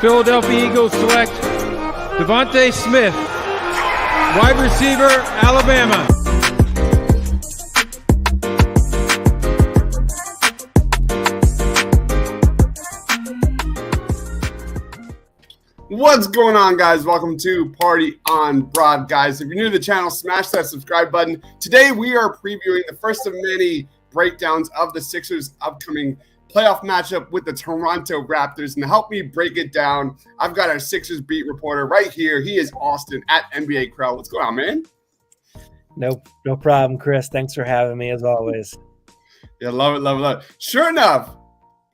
Philadelphia Eagles select Devontae Smith, wide receiver, Alabama. What's going on, guys? Welcome to Party on Broad, guys. If you're new to the channel, smash that subscribe button. Today, we are previewing the first of many breakdowns of the Sixers' upcoming playoff matchup with the Toronto Raptors. And to help me break it down, I've got our Sixers beat reporter right here. He is Austin at NBA Crowd. What's going on, man? No problem, Chris. Thanks for having me, as always. Yeah, love it. Sure enough,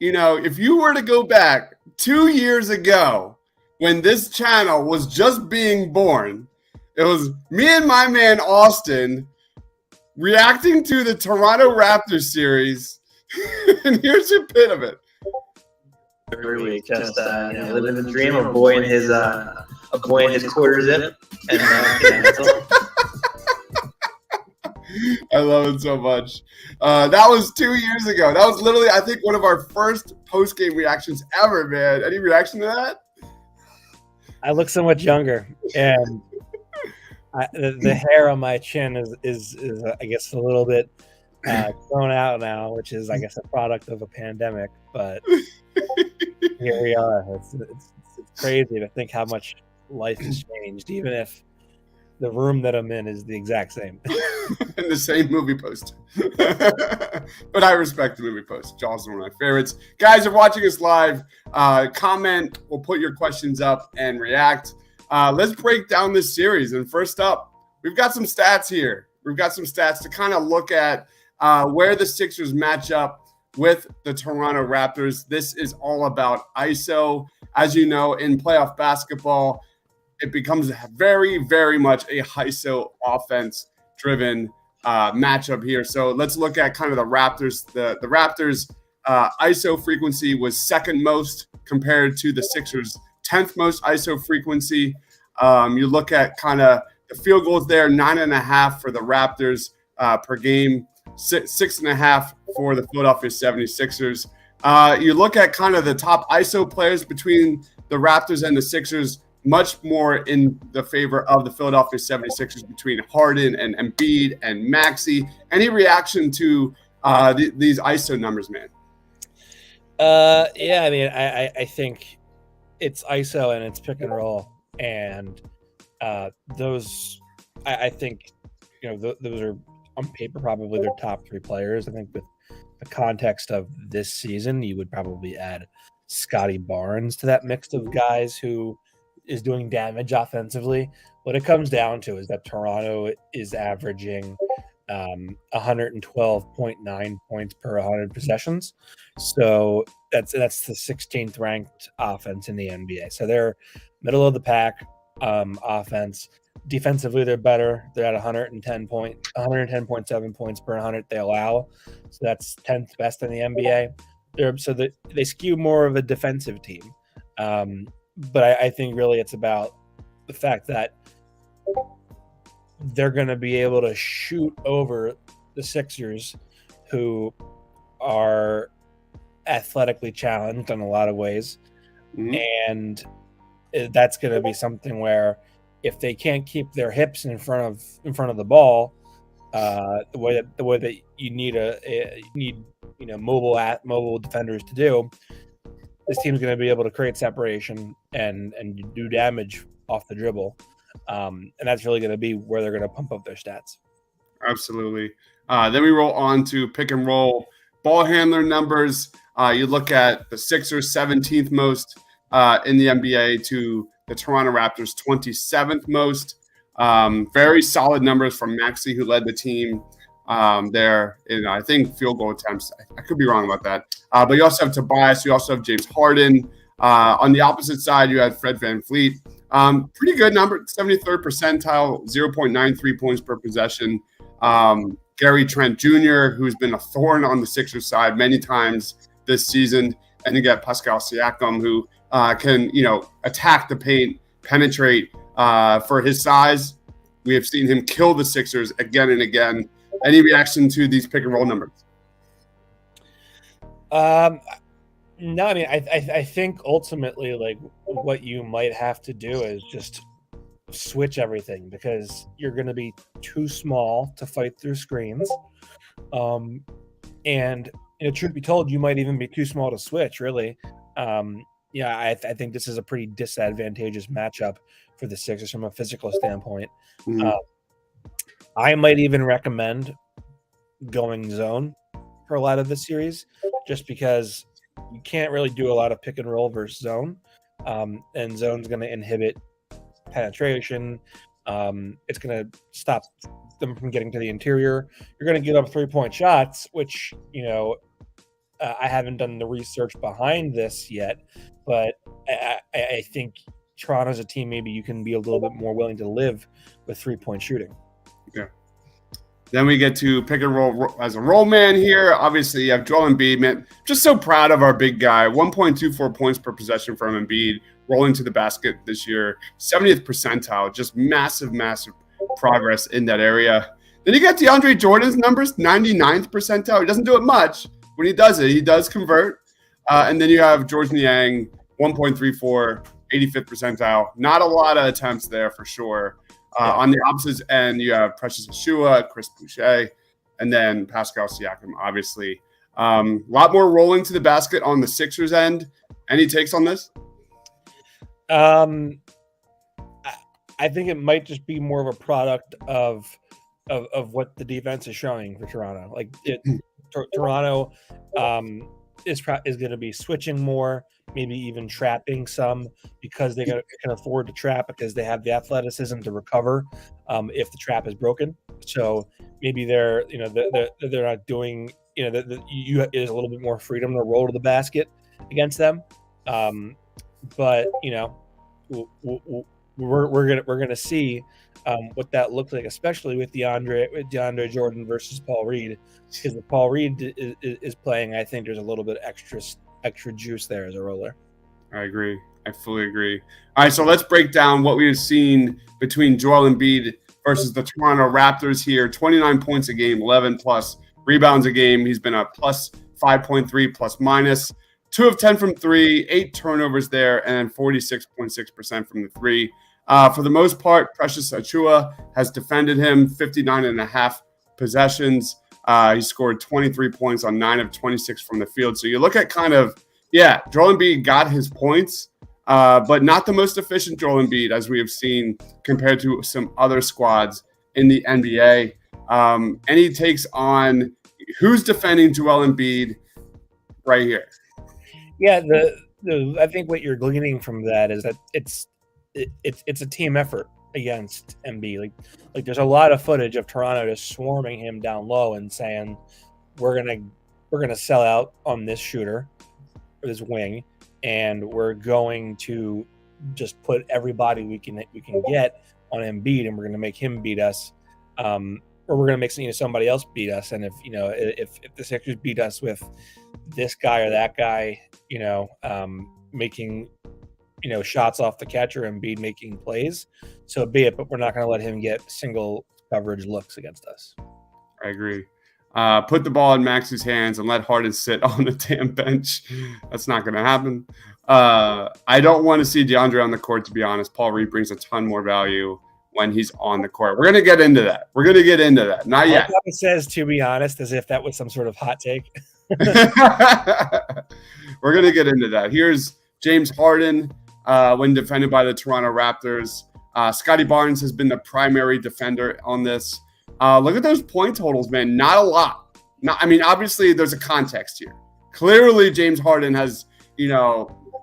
if you were to go back 2 years ago, when this channel was just being born, it was me and my man Austin reacting to the Toronto Raptors series. And here's your bit of it. Every week, just living the dream, a boy in his quarter zip, and that's all. I love it so much. That was 2 years ago. That was literally, I think, one of our first post-game reactions ever, man. Any reaction to that? I look so much younger, and the hair on my chin is I guess a little bit thrown out now, which is, I guess, a product of a pandemic. But here we are. It's crazy to think how much life has changed, even if the room that I'm in is the exact same. And the same movie poster. But I respect the movie poster. Jaws is one of my favorites. Guys, if you're watching us live, comment. We'll put your questions up and react. Let's break down this series. And first up, we've got some stats here. We've got some stats to kind of look at where the Sixers match up with the Toronto Raptors. This is all about ISO. As you know, in playoff basketball, it becomes very, very much a ISO offense-driven matchup here. So let's look at kind of the Raptors. The Raptors' ISO frequency was second most compared to the Sixers' 10th most ISO frequency. You look at kind of the field goals there, 9.5 for the Raptors per game, 6.5 for the Philadelphia 76ers. You look at kind of the top ISO players between the Raptors and the Sixers, much more in the favor of the Philadelphia 76ers between Harden and Embiid and Maxey. Any reaction to these ISO numbers, man? Yeah, I mean, I think it's ISO and it's pick and roll. And those, I think, those are on paper probably their top three players. I think with the context of this season, you would probably add Scotty Barnes to that mix of guys who is doing damage offensively. What it comes down to is that Toronto is averaging 112.9 points per 100 possessions. So that's the 16th ranked offense in the NBA. So they're middle of the pack offense. Defensively, they're better. They're at 110.7 points per 100 they allow. So that's 10th best in the NBA. They skew more of a defensive team. But I think really it's about the fact that they're going to be able to shoot over the Sixers, who are athletically challenged in a lot of ways. Mm-hmm. And that's going to be something where if they can't keep their hips in front of the ball, the way that you need mobile defenders to do, this team's going to be able to create separation and do damage off the dribble. And that's really going to be where they're going to pump up their stats. Absolutely. Then we roll on to pick and roll ball handler numbers. You look at the Sixers 17th most in the NBA to the Toronto Raptors 27th most. Very solid numbers from Maxey, who led the team there in, I think, field goal attempts. I could be wrong about that. But you also have Tobias. You also have James Harden. On the opposite side, you had Fred VanVleet. Pretty good number, 73rd percentile, 0.93 points per possession. Gary Trent Jr., who's been a thorn on the Sixers side many times this season. And you got Pascal Siakam, who can, attack the paint, penetrate for his size. We have seen him kill the Sixers again and again. Any reaction to these pick and roll numbers? No, I mean, I think ultimately, like, what you might have to do is just switch everything because you're going to be too small to fight through screens. And truth be told, you might even be too small to switch, really. Yeah, I think this is a pretty disadvantageous matchup for the Sixers from a physical standpoint. Mhm. I might even recommend going zone for a lot of the series just because you can't really do a lot of pick and roll versus zone. And zone's going to inhibit penetration. It's going to stop them from getting to the interior. You're going to give up 3-point shots, which, I haven't done the research behind this yet, but I think Toronto's a team maybe you can be a little bit more willing to live with 3-point shooting. Yeah. Then we get to pick and roll as a roll man here. Obviously, you have Joel Embiid, man. Just so proud of our big guy. 1.24 points per possession from Embiid, rolling to the basket this year. 70th percentile. Just massive, massive progress in that area. Then you get DeAndre Jordan's numbers, 99th percentile. He doesn't do it much. When he does it, he does convert. And then you have George Niang, 1.34, 85th percentile. Not a lot of attempts there for sure. On the opposite end, you have Precious Achiuwa, Chris Boucher, and then Pascal Siakam, obviously. A lot more rolling to the basket on the Sixers end. Any takes on this? I think it might just be more of a product of what the defense is showing for Toronto. Like Toronto is going to be switching more, maybe even trapping some because they can afford to trap because they have the athleticism to recover if the trap is broken. So maybe they're not doing there's a little bit more freedom to roll to the basket against them. But we're gonna see what that looks like, especially with DeAndre Jordan versus Paul Reed, because if Paul Reed is playing, I think there's a little bit extra juice there as a roller. I agree. I fully agree. All right, so let's break down what we've seen between Joel Embiid versus the Toronto Raptors here. 29 points a game, 11 plus rebounds a game. He's been a plus 5.3 plus minus. 2 of 10 from 3, 8 turnovers there, and then 46.6% from the 3. For the most part, Precious Achiuwa has defended him 59.5 possessions. He scored 23 points on 9 of 26 from the field. So you look at Joel Embiid got his points, but not the most efficient Joel Embiid, as we have seen compared to some other squads in the NBA. Any takes on who's defending Joel Embiid right here? Yeah, I think what you're gleaning from that is that it's a team effort against Embiid. Like there's a lot of footage of Toronto just swarming him down low and saying, we're gonna sell out on this shooter, or this wing, and we're going to just put everybody we can get on Embiid, and we're gonna make him beat us, or we're gonna make somebody else beat us. And if the Sixers beat us with this guy or that guy, making shots off the catcher and Embiid making plays, so be it. But we're not going to let him get single coverage looks against us. I agree. Put the ball in Max's hands and let Harden sit on the damn bench. That's not going to happen. I don't want to see DeAndre on the court, to be honest. Paul Reed brings a ton more value when he's on the court. We're going to get into that. Not yet. It says, to be honest, as if that was some sort of hot take. We're going to get into that. Here's James Harden when defended by the Toronto Raptors. Scotty Barnes has been the primary defender on this. Look at those point totals, man. Not a lot. Obviously, there's a context here. Clearly, James Harden has,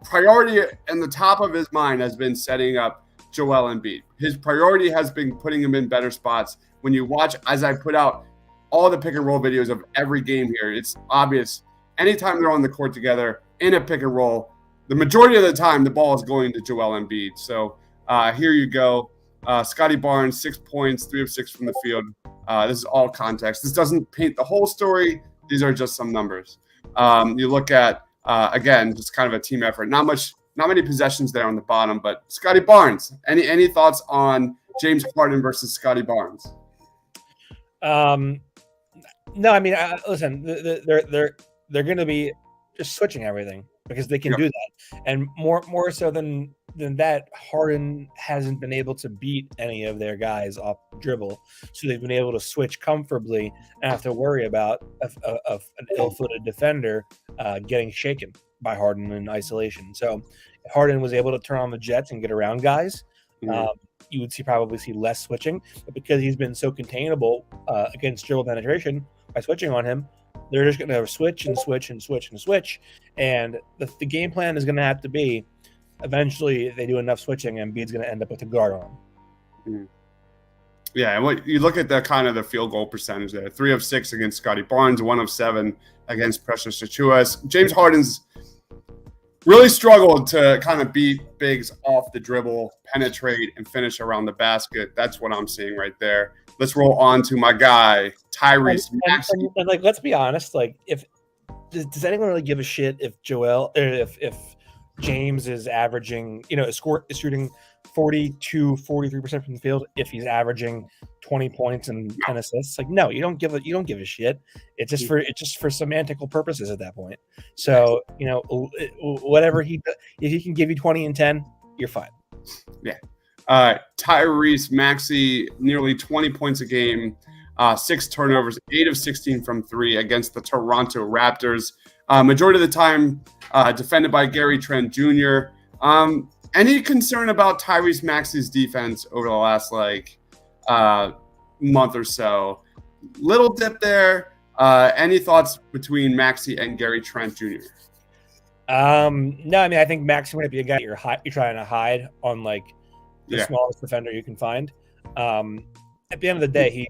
priority in the top of his mind has been setting up Joel Embiid. His priority has been putting him in better spots. When you watch, as I put out all the pick and roll videos of every game here, it's obvious. Anytime they're on the court together in a pick and roll, the majority of the time the ball is going to Joel Embiid. So here you go. Scotty Barnes, 6 points, 3 of 6 from the field. This is all context. This doesn't paint the whole story. These are just some numbers. You look at, again, just kind of a team effort. Not many possessions there on the bottom, but Scotty Barnes. Any thoughts on James Harden versus Scotty Barnes? No, listen, they're going to be just switching everything. because they can do that. And more so than that, Harden hasn't been able to beat any of their guys off dribble, so they've been able to switch comfortably and have to worry about an ill-footed defender getting shaken by Harden in isolation. So if Harden was able to turn on the jets and get around guys, you would probably see less switching. But because he's been so containable against dribble penetration by switching on him, they're just going to switch and switch and switch and switch. And the game plan is going to have to be, eventually they do enough switching and Embiid's going to end up with a guard on him. Yeah, and what you look at the kind of the field goal percentage there: 3 of 6 against Scotty Barnes, 1 of 7 against Precious Achiuwa. James Harden's really struggled to kind of beat bigs off the dribble, penetrate, and finish around the basket. That's what I'm seeing right there. Let's roll on to my guy, Tyrese Maxey. And like, let's be honest. Like, does anyone really give a shit if if James is averaging, is shooting 43% from the field if he's averaging 20 points and 10 assists? Like, no, you don't give a shit. It's just for semantical purposes at that point. So, whatever if he can give you 20 and 10, you're fine. Yeah. Tyrese Maxey, nearly 20 points a game, 6 turnovers, 8 of 16 from 3 against the Toronto Raptors. Majority of the time defended by Gary Trent Jr. Any concern about Tyrese Maxey's defense over the last month or so? Little dip there. Any thoughts between Maxey and Gary Trent Jr.? No, I mean, I think Maxey might be a guy you're trying to hide on the smallest defender you can find. At the end of the day,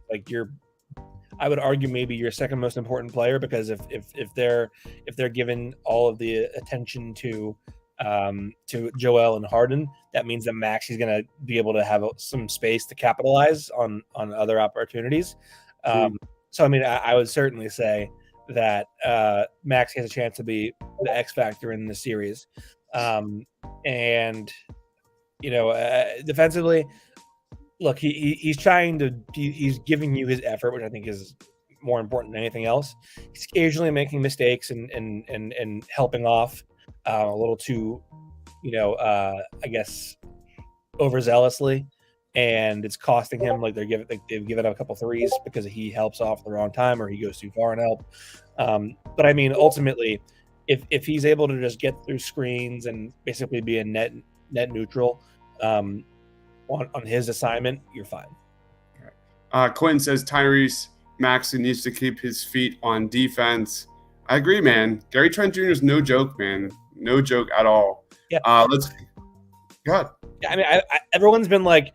I would argue maybe your second most important player, because if they're given all of the attention to Joel and Harden, that means that Maxey's going to be able to have some space to capitalize on other opportunities. So I mean, I would certainly say that Maxey has a chance to be the X factor in the series, and defensively, look, he's giving you his effort, which I think is more important than anything else. He's occasionally making mistakes and helping off a little too, I guess, overzealously, and it's costing him. They've given up a couple threes because he helps off the wrong time or he goes too far and help. But I mean, ultimately, if he's able to just get through screens and basically be a net neutral on his assignment, you're fine. Quinn says Tyrese Maxey needs to keep his feet on defense. I agree, man. Gary Trent Jr. is no joke, man. No joke at all. Yeah. Let's go ahead. Yeah, I mean, everyone's been like,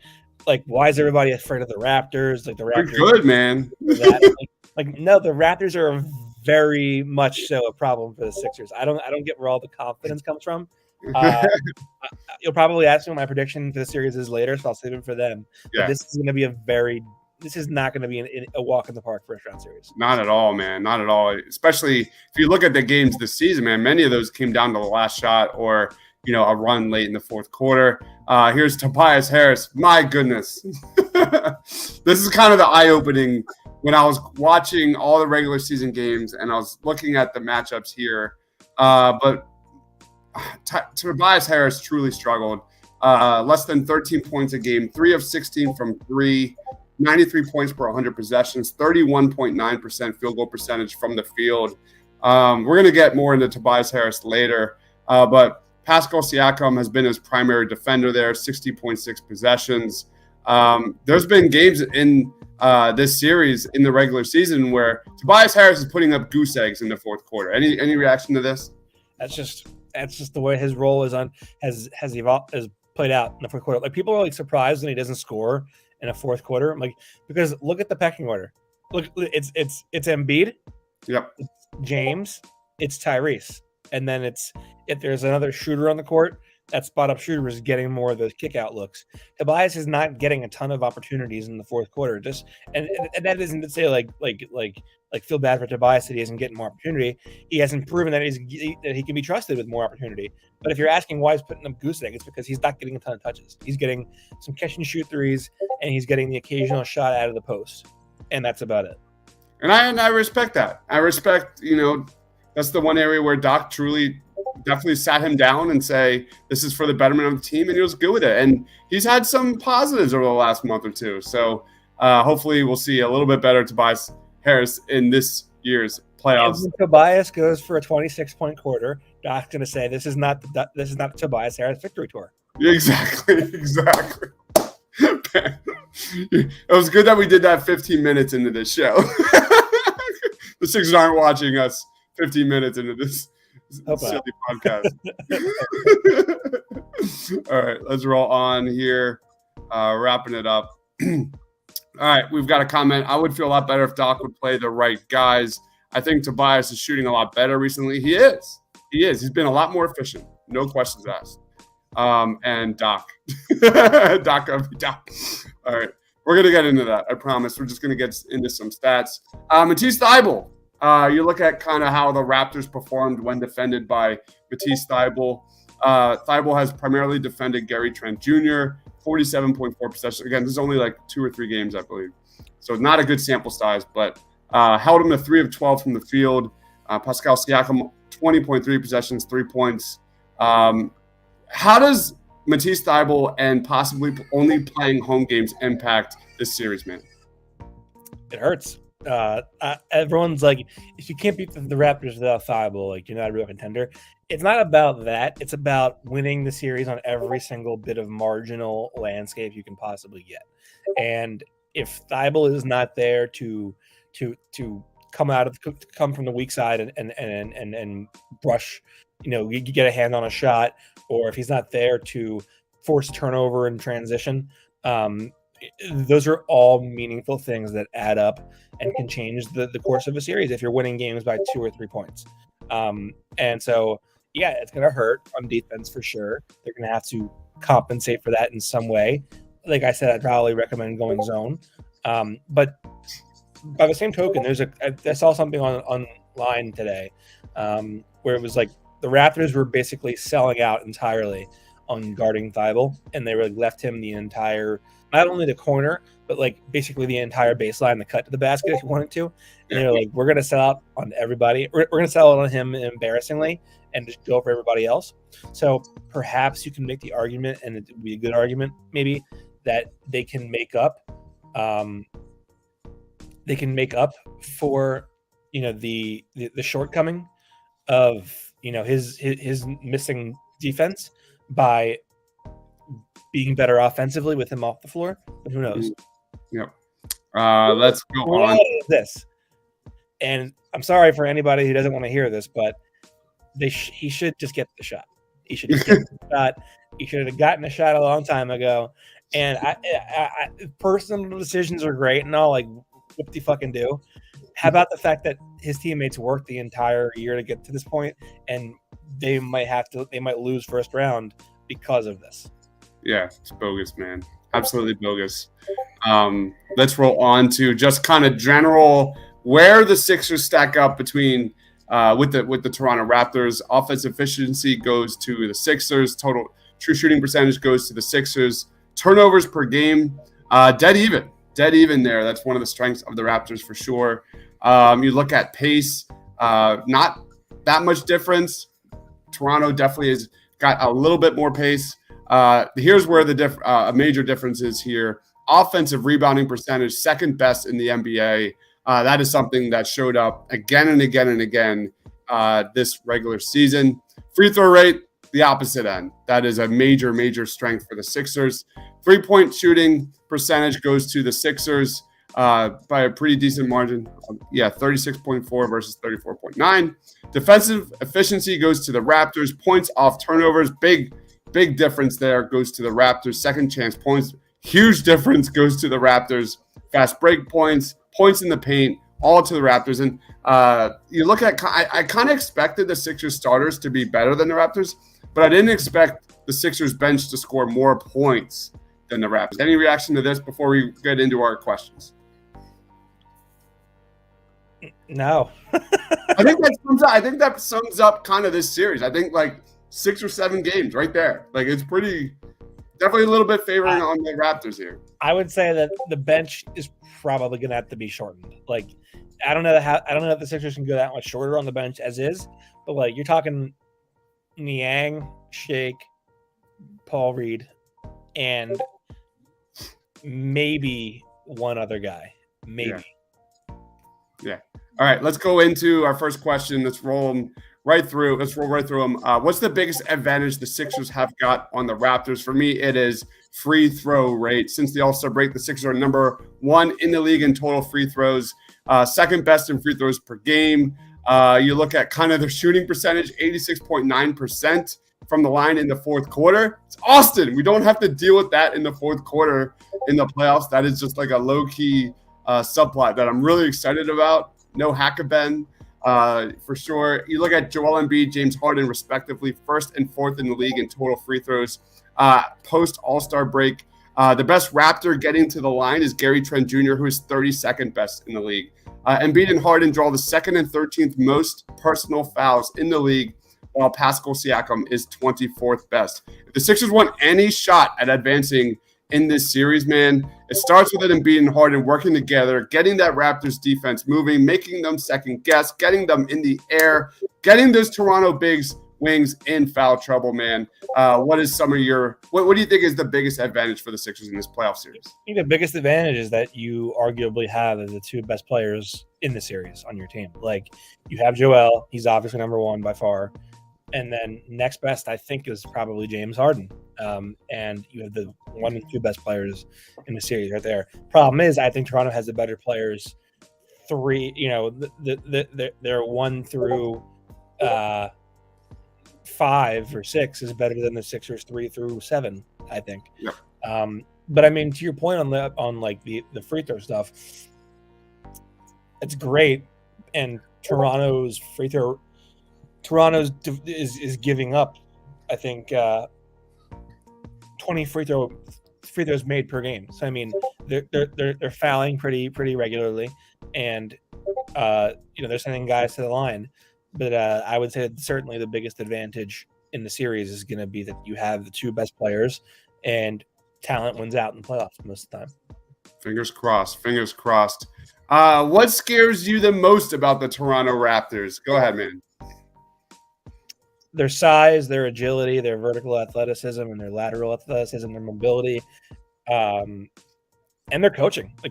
why is everybody afraid of the Raptors? Like, the Raptors are good, man. No, the Raptors are very much so a problem for the Sixers. I don't get where all the confidence comes from. You'll probably ask me what my prediction for the series is later, so I'll save it for them. Yeah. But this is not going to be a walk in the park first round series. Not at all, man. Not at all. Especially if you look at the games this season, man, many of those came down to the last shot or, a run late in the fourth quarter. Here's Tobias Harris. My goodness. This is kind of the eye-opening when I was watching all the regular season games and I was looking at the matchups here. But Tobias Harris truly struggled. Less than 13 points a game, 3 of 16 from 3, 93 points per 100 possessions, 31.9% field goal percentage from the field. We're going to get more into Tobias Harris later, but Pascal Siakam has been his primary defender there, 60.6 possessions. There's been games in this series in the regular season where Tobias Harris is putting up goose eggs in the fourth quarter. Any reaction to this? That's just the way his role has played out in the fourth quarter. Like, people are surprised when he doesn't score in a fourth quarter. Because look at the pecking order. Look, it's Embiid. Yep. It's James. It's Tyrese. And then if there's another shooter on the court, that spot up shooter is getting more of those kick out looks. Tobias is not getting a ton of opportunities in the fourth quarter. And that isn't to say feel bad for Tobias that he isn't getting more opportunity. He hasn't proven that he can be trusted with more opportunity. But if you're asking why he's putting up goose egg, it's because he's not getting a ton of touches. He's getting some catch and shoot threes, and he's getting the occasional shot out of the post, and that's about it. And I respect that. I respect, that's the one area where Doc truly definitely sat him down and say, this is for the betterment of the team, and he was good with it. And he's had some positives over the last month or two. So hopefully we'll see a little bit better Tobias Harris in this year's playoffs. When Tobias goes for a 26-point quarter, Doc's going to say, this is not the Tobias Harris victory tour. Exactly. It was good that we did that 15 minutes into this show. The Sixers aren't watching us 15 minutes into this silly podcast. All right, let's roll on here. Wrapping it up. All right, we've got a comment. I would feel a lot better if Doc would play the right guys. I think Tobias is shooting a lot better recently. He is. He's been a lot more efficient. No questions asked. And Doc. Doc. All right. We're going to get into that. I promise. We're just going to get into some stats. Matisse Thybulle. You look at kind of how the Raptors performed when defended by Matisse Thybulle. Thybulle has primarily defended Gary Trent Jr., 47.4 possessions. Again, this is only like 2 or 3 games, I believe. So not a good sample size, but held him to 3 of 12 from the field. Pascal Siakam, 20.3 possessions, 3 points. How does Matisse Thybulle and possibly only playing home games impact this series, man? It hurts. Everyone's like, if you can't beat the Raptors without Thybulle, like you're not a real contender. It's not about that. It's about winning the series on every single bit of marginal landscape you can possibly get. And if Thybulle is not there to come from the weak side and brush, you get a hand on a shot, or if he's not there to force turnover and transition, those are all meaningful things that add up and can change the course of a series if you're winning games by 2 or 3 points. And so, yeah, it's going to hurt on defense for sure. They're going to have to compensate for that in some way. Like I said, I'd probably recommend going zone. But by the same token, I saw something online today where it was like the Raptors were basically selling out entirely on guarding Thybulle, and they really left him the entire, not only the corner, but like basically the entire baseline, the cut to the basket if you wanted to. And they're like, we're going to sell out on everybody. We're going to sell out on him embarrassingly and just go for everybody else. So perhaps you can make the argument, and it would be a good argument maybe, that they can make up. They can make up for the shortcoming of his missing defense by being better offensively with him off the floor. But who knows? Yep. Let's go on. This, and I'm sorry for anybody who doesn't want to hear this, but he should just get the shot. He should just get the shot. He should have gotten a shot a long time ago. And I personal decisions are great and all, like, what do you fucking do? How about the fact that his teammates worked the entire year to get to this point, and they might lose first round because of this? Yeah, it's bogus, man. Absolutely bogus. Let's roll on to just kind of general where the Sixers stack up between with the Toronto Raptors. Offensive efficiency goes to the Sixers. Total true shooting percentage goes to the Sixers. Turnovers per game, dead even there. That's one of the strengths of the Raptors for sure. You look at pace, not that much difference. Toronto definitely has got a little bit more pace. Here's where a major difference is here. Offensive rebounding percentage, second best in the NBA. That is something that showed up again and again and again this regular season. Free throw rate, the opposite end. That is a major, major strength for the Sixers. 3-point shooting percentage goes to the Sixers by a pretty decent margin. 36.4 versus 34.9. Defensive efficiency goes to the Raptors. Points off turnovers, big difference there, goes to the Raptors. Second chance points, huge difference, goes to the Raptors. Fast break points, points in the paint, all to the Raptors. And you look at, I kind of expected the Sixers starters to be better than the Raptors, but I didn't expect the Sixers bench to score more points than the Raptors. Any reaction to this before we get into our questions? No. I think that sums up kind of this series. I think like 6 or 7 games right there. Like, it's pretty, definitely a little bit favoring on the Raptors here. I would say that the bench is probably going to have to be shortened. Like, I don't know if the Sixers can go that much shorter on the bench as is, but like you're talking Niang, Shake, Paul Reed, and maybe one other guy. Maybe. Yeah. All right, let's go into our first question. Let's roll them right through. Let's roll right through them. What's the biggest advantage the Sixers have got on the Raptors? For me, it is free throw rate. Since the All-Star break, the Sixers are number 1 in the league in total free throws, second best in free throws per game. You look at kind of their shooting percentage, 86.9% from the line in the fourth quarter. It's Austin. We don't have to deal with that in the fourth quarter in the playoffs. That is just like a low-key subplot that I'm really excited about. No Hackabend, for sure. You look at Joel Embiid, James Harden, respectively, first and fourth in the league in total free throws. Post All-Star break, the best Raptor getting to the line is Gary Trent Jr., who is 32nd best in the league. Embiid and Harden draw the second and 13th most personal fouls in the league, while Pascal Siakam is 24th best. If the Sixers want any shot at advancing in this series, man, it starts with Embiid and Harden working together, getting that Raptors defense moving, making them second guess, getting them in the air, getting those Toronto wings in foul trouble, man. What is some of your what do you think is the biggest advantage for the Sixers in this playoff series? I think the biggest advantage is that you arguably have the two best players in the series on your team. Like, you have Joel, he's obviously number 1 by far. And then next best, I think, is probably James Harden. And you have the 1 and 2 best players in the series right there. Problem is, I think Toronto has the better players. 3, they're 1 through 5 or 6 is better than the Sixers 3 through 7, I think. Yep. But I mean, to your point on the free throw stuff, it's great. And Toronto's is giving up, I think, 20 free throws made per game. So I mean, they're fouling pretty regularly, and they're sending guys to the line. But I would say that certainly the biggest advantage in the series is going to be that you have the two best players, and talent wins out in playoffs most of the time. Fingers crossed. Fingers crossed. What scares you the most about the Toronto Raptors? Go ahead, man. Their size, their agility, their vertical athleticism, and their lateral athleticism, their mobility, and their coaching. Like,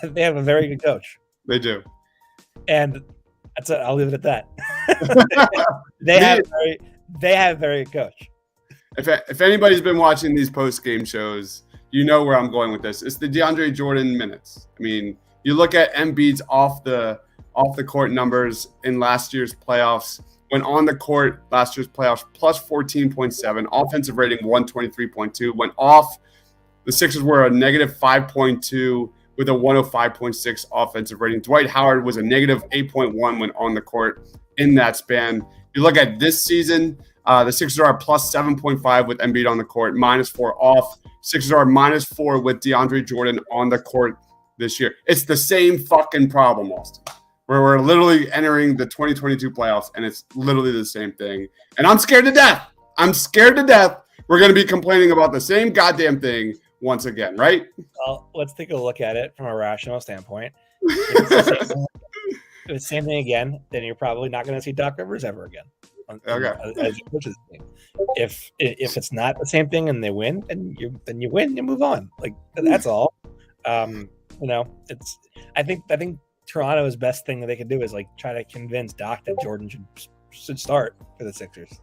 they have a very good coach. They do. And that's it. I'll leave it at that. They have a very good coach. If anybody's been watching these post-game shows, you know where I'm going with this. It's the DeAndre Jordan minutes. I mean, you look at Embiid's off the court numbers in last year's playoffs. When on the court, last year's playoffs, plus 14.7, offensive rating 123.2. When off, the Sixers were a negative 5.2 with a 105.6 offensive rating. Dwight Howard was a negative 8.1 when on the court in that span. You look at this season, the Sixers are plus 7.5 with Embiid on the court, -4 off. Sixers are -4 with DeAndre Jordan on the court this year. It's the same fucking problem, Austin, where we're literally entering the 2022 playoffs, and it's literally the same thing. And I'm scared to death. We're going to be complaining about the same goddamn thing once again, right? Well, let's take a look at it from a rational standpoint. If it's the same thing again, then you're probably not going to see Doc Rivers ever again. Okay. As your coach's team. If it's not the same thing and they win, then you win, you move on. Like, that's all. I think Toronto's best thing that they could do is like try to convince Doc that Jordan should start for the Sixers.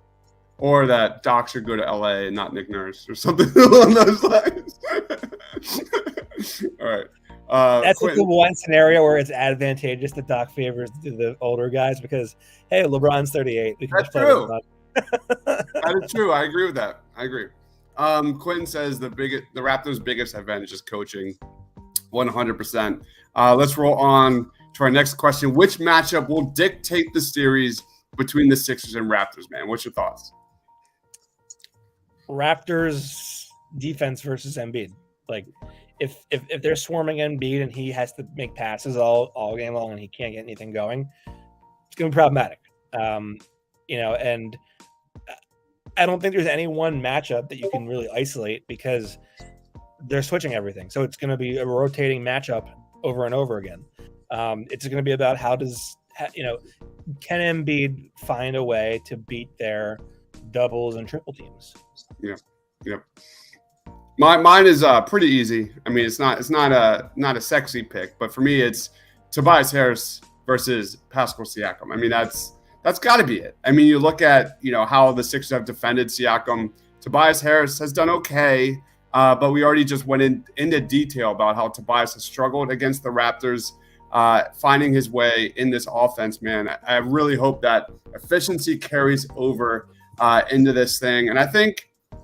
Or that Doc should go to LA and not Nick Nurse or something along those lines. All right. That's like the one scenario where it's advantageous that Doc favors the older guys because, hey, LeBron's 38. That's true. That is true. I agree with that. I agree. Quentin says the Raptors' biggest advantage is coaching. 100%. Let's roll on to our next question. Which matchup will dictate the series between the Sixers and Raptors, man? What's your thoughts? Raptors defense versus Embiid. Like, if they're swarming Embiid and he has to make passes all game long and he can't get anything going, it's going to be problematic. And I don't think there's any one matchup that you can really isolate because they're switching everything. So it's going to be a rotating matchup over and over again. It's going to be about can Embiid find a way to beat their doubles and triple teams. Yep. Mine is pretty easy. I mean, it's not a sexy pick, but for me, it's Tobias Harris versus Pascal Siakam. I mean, that's got to be it. I mean, you look at how the Sixers have defended Siakam. Tobias Harris has done okay, but we already just went into detail about how Tobias has struggled against the Raptors, finding his way in this offense. Man, I really hope that efficiency carries over into this thing, and I think.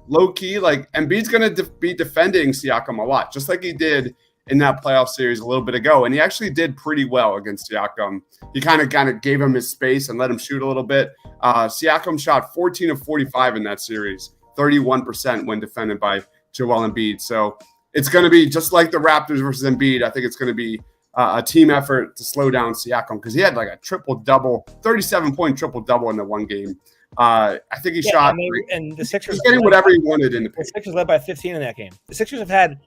Low key, like Embiid's going to be defending Siakam a lot, just like he did in that playoff series a little bit ago. And he actually did pretty well against Siakam. He kind of gave him his space and let him shoot a little bit. Siakam shot 14 of 45 in that series, 31% when defended by Joel Embiid. So it's going to be just like the Raptors versus Embiid. I think it's going to be a team effort to slow down Siakam because he had like a triple-double, 37-point triple-double in the one game. I think he shot, and the Sixers getting whatever he wanted in the paint. The Sixers led by 15 in that game. The Sixers have had,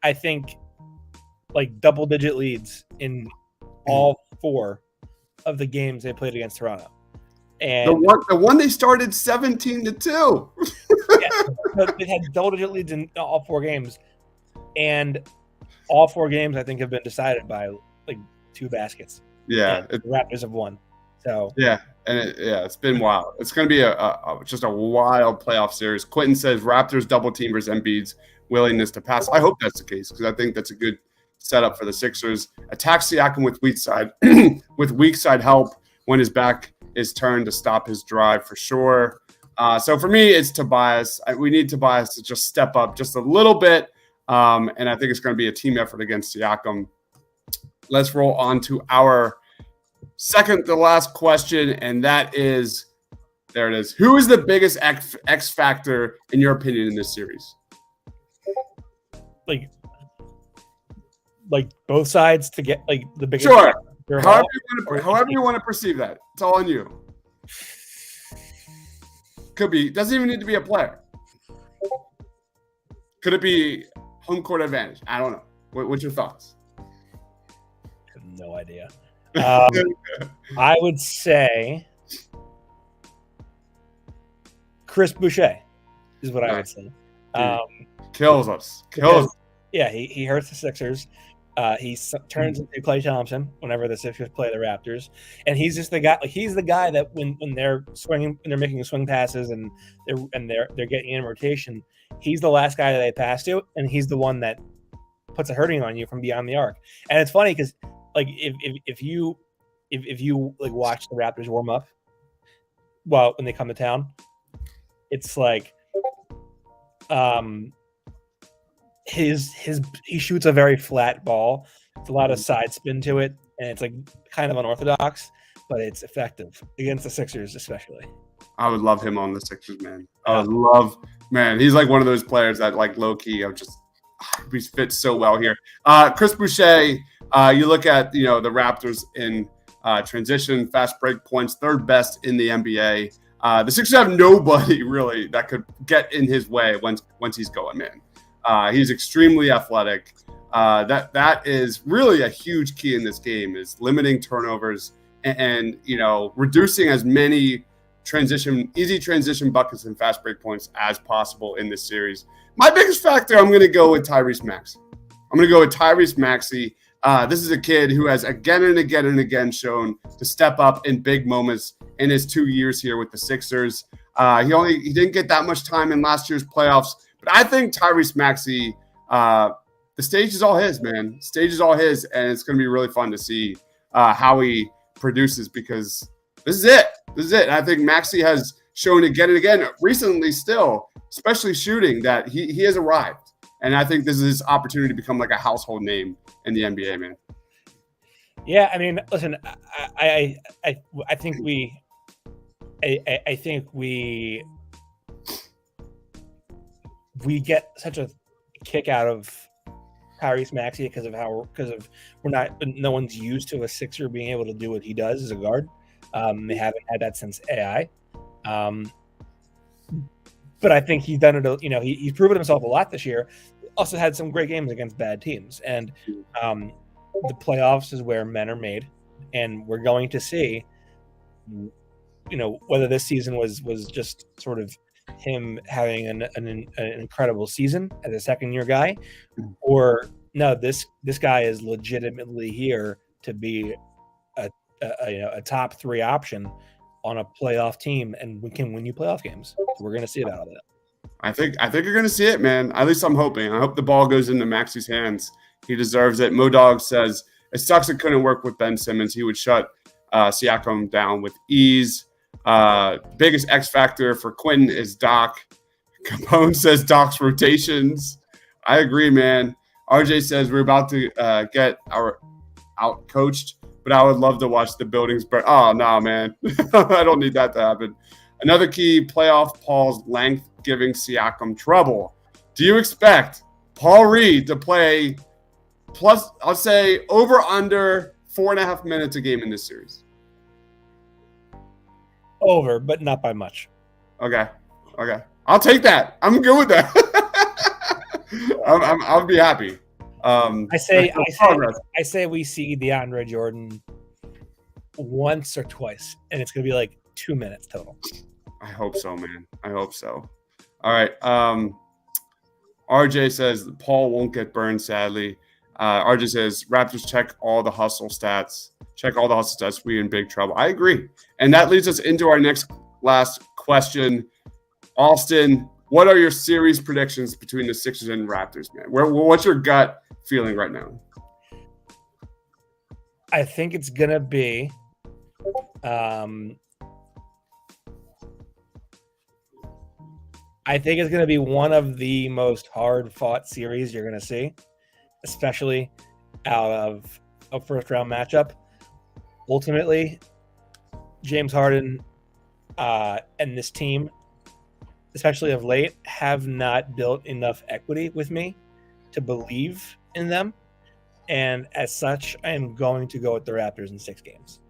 I think, like double-digit leads in all 4 of the games they played against Toronto. And the one they started 17-2. They had double-digit leads in all 4 games, and all 4 games I think have been decided by like 2 baskets. Yeah, the Raptors have won. So yeah, and it's been wild. It's going to be just a wild playoff series. Quentin says Raptors double team versus Embiid's willingness to pass. I hope that's the case because I think that's a good setup for the Sixers. Attack Siakam with weak side help when his back is turned to stop his drive for sure. So for me, it's Tobias. We need Tobias to just step up just a little bit, and I think it's going to be a team effort against Siakam. Let's roll on to our second to last question, and that is, there it is. Who is the biggest X factor in your opinion in this series? Like both sides to get like the biggest. Sure. However you want to perceive that. It's all on you. Could be. Doesn't even need to be a player. Could it be home court advantage? I don't know. What's your thoughts? I have no idea. I would say Chris Boucher is what I would say. Kills us. Yeah, he hurts the Sixers. He turns into Klay Thompson whenever the Sixers play the Raptors, and he's just the guy. Like he's the guy that when they're swinging, when they're making swing passes, and they're getting in rotation, he's the last guy that they pass to, and he's the one that puts a hurting on you from beyond the arc. And it's funny because like if you like watch the Raptors warm up, well, when they come to town, it's like he shoots a very flat ball. It's a lot of side spin to it, and it's like kind of unorthodox, but it's effective against the Sixers, especially. I would love him on the Sixers, man. I would love, man. He's like one of those players that like low key, he fits so well here. Chris Boucher. You look at the Raptors in transition, fast break points, third best in the NBA. The Sixers have nobody really that could get in his way once he's going, man. He's extremely athletic. That is really a huge key in this game, is limiting turnovers and reducing as many easy transition buckets and fast break points as possible in this series. My biggest factor, I'm going to go with Tyrese Maxey. This is a kid who has again and again and again shown to step up in big moments in his 2 years here with the Sixers. He didn't get that much time in last year's playoffs, but I think Tyrese Maxey, the stage is all his, man. The stage is all his, and it's going to be really fun to see how he produces because this is it. And I think Maxey has shown again and again recently still, especially shooting, that he has arrived. And I think this is his opportunity to become like a household name in the NBA, man. Yeah, I mean, listen, I think we get such a kick out of Tyrese Maxey because of no one's used to a Sixer being able to do what he does as a guard. They haven't had that since AI. But I think he's done it. He's proven himself a lot this year. Also had some great games against bad teams, and the playoffs is where men are made, and we're going to see whether this season was just sort of him having an incredible season as a second-year guy, or no, this guy is legitimately here to be a top 3 option on a playoff team, and we can win you playoff games. We're going to see it out of that. I think you're going to see it, man. At least I'm hoping. I hope the ball goes into Maxi's hands. He deserves it. Modog says, it sucks it couldn't work with Ben Simmons. He would shut Siakam down with ease. Biggest X factor for Quinn is Doc. Capone says Doc's rotations. I agree, man. RJ says we're about to get our out coached, but I would love to watch the buildings burn. Oh, no, man. I don't need that to happen. Another key, playoff Paul's length giving Siakam trouble. Do you expect Paul Reed to play plus, I'll say, over under 4.5 minutes a game in this series? Over, but not by much. Okay. I'll take that. I'm good with that. I'll be happy. I say we see DeAndre Jordan once or twice, and it's going to be like 2 minutes total. I hope so, man. I hope so. All right. RJ says Paul won't get burned, sadly. RJ says Raptors check all the hustle stats. We in big trouble. I agree. And that leads us into our last question. Austin, what are your series predictions between the Sixers and Raptors, man? What's your gut feeling right now? I think it's going to be one of the most hard-fought series you're going to see, especially out of a first-round matchup. Ultimately, James Harden and this team, especially of late, have not built enough equity with me to believe in them. And as such, I am going to go with the Raptors in 6 games.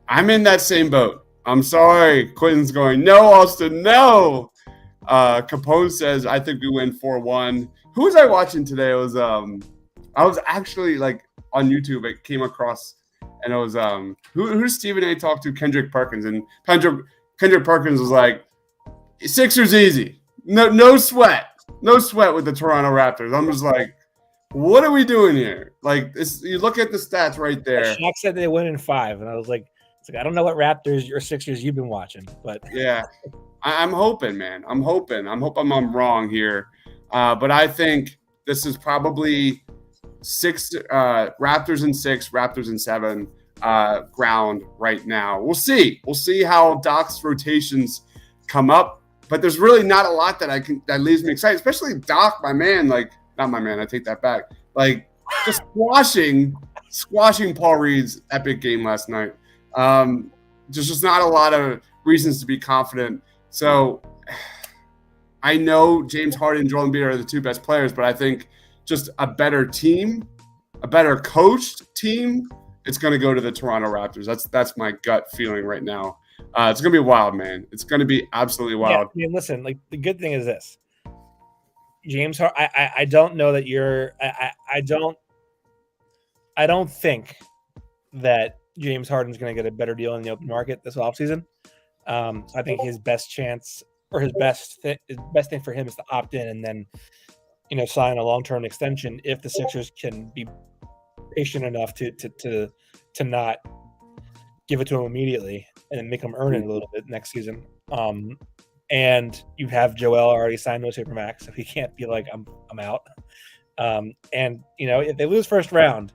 I'm in that same boat. I'm sorry. Quentin's going, no, Austin, no. Capone says, I think we win 4-1. Who was I watching today? It was I was actually like on YouTube. It came across, and it was who does Stephen A talk to? Kendrick Perkins, and Kendrick Perkins was like, Sixers easy, no sweat with the Toronto Raptors. I'm just like, what are we doing here? Like this, you look at the stats right there. Shaq said they win in 5, and I was like, I don't know what Raptors or Sixers you've been watching, but yeah, I'm hoping, man. I'm hoping I'm wrong here, but I think this is probably 6 Raptors in 6, Raptors in 7 ground right now. We'll see how Doc's rotations come up, but there's really not a lot that leaves me excited, especially Doc, my man. Like, not my man, I take that back. Like, just squashing Paul Reed's epic game last night. There's just not a lot of reasons to be confident. So I know James Harden and Joel Embiid are the 2 best players, but I think just a better team, a better coached team, it's going to go to the Toronto Raptors. That's my gut feeling right now. It's going to be wild, man. It's going to be absolutely wild. Yeah, I mean, listen, like the good thing is this. James Harden, I don't know that you're I don't think that James Harden's going to get a better deal in the open market this offseason. I think his best chance, or his best thing for him, is to opt in and then, sign a long-term extension if the Sixers can be patient enough to not give it to him immediately and then make him earn it a little bit next season. And you have Joel already signed no supermax, so he can't be like, I'm out. And if they lose first round,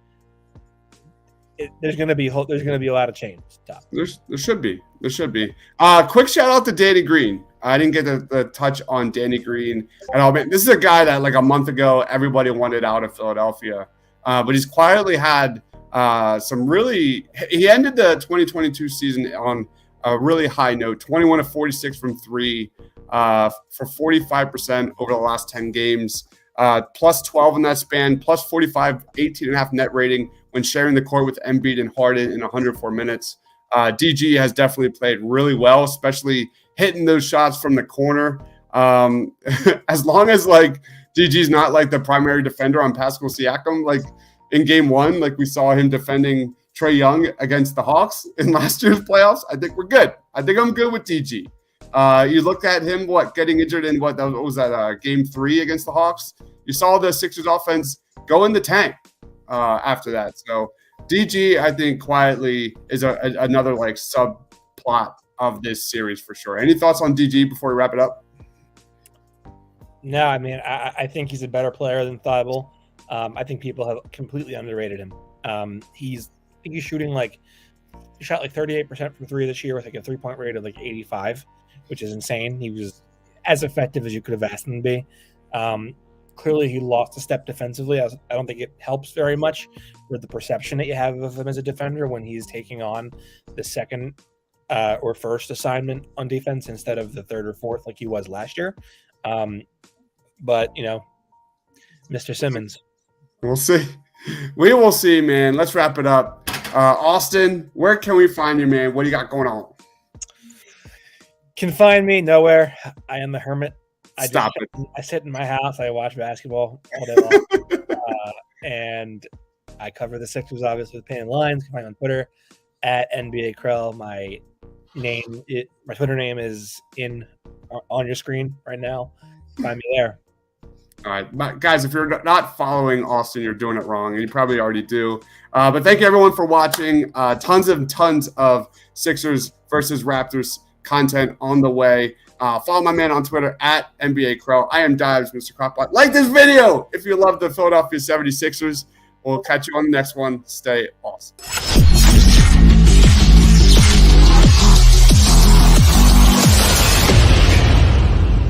there's going to be a lot of change. There should be. Quick shout out to Danny Green. I didn't get the touch on Danny Green at all. This is a guy that like a month ago everybody wanted out of Philadelphia, but he's quietly had some really. He ended the 2022 season on a really high note: 21 of 46 from 3, for 45% over the last 10 games. Plus 12 in that span, plus 45, 18.5 net rating when sharing the court with Embiid and Harden in 104 minutes. DG has definitely played really well, especially hitting those shots from the corner. As long as like DG's not like the primary defender on Pascal Siakam, like in game 1, like we saw him defending Trae Young against the Hawks in last year's playoffs, I think we're good. I think I'm good with DG. You looked at him, getting injured in what was that, game 3 against the Hawks? You saw the Sixers offense go in the tank after that. So DG, I think, quietly is another like subplot of this series for sure. Any thoughts on DG before we wrap it up? No, I mean, I think he's a better player than Thibault. I think people have completely underrated him. He's shooting he shot like 38% from 3 this year with like a 3-point rate of like 85, which is insane. He was as effective as you could have asked him to be. Clearly, he lost a step defensively. I don't think it helps very much with the perception that you have of him as a defender when he's taking on the second or first assignment on defense instead of the third or fourth like he was last year. But, Mr. Simmons. We'll see. We will see, man. Let's wrap it up. Austin, where can we find you, man? What do you got going on? Can find me nowhere. I am the hermit. I sit in my house. I watch basketball all day long. And I cover the Sixers, obviously, with Painted Lines. You can find me on Twitter at NBA Krell. My Twitter name is on your screen right now. Find me there. All right, guys, if you're not following Austin, you're doing it wrong, and you probably already do. But thank you, everyone, for watching. Tons of Sixers versus Raptors content on the way. Follow my man on Twitter at NBA Crow. I am Dives, Mr. Crockpot. Like this video if you love the Philadelphia 76ers. We'll catch you on the next one. Stay awesome.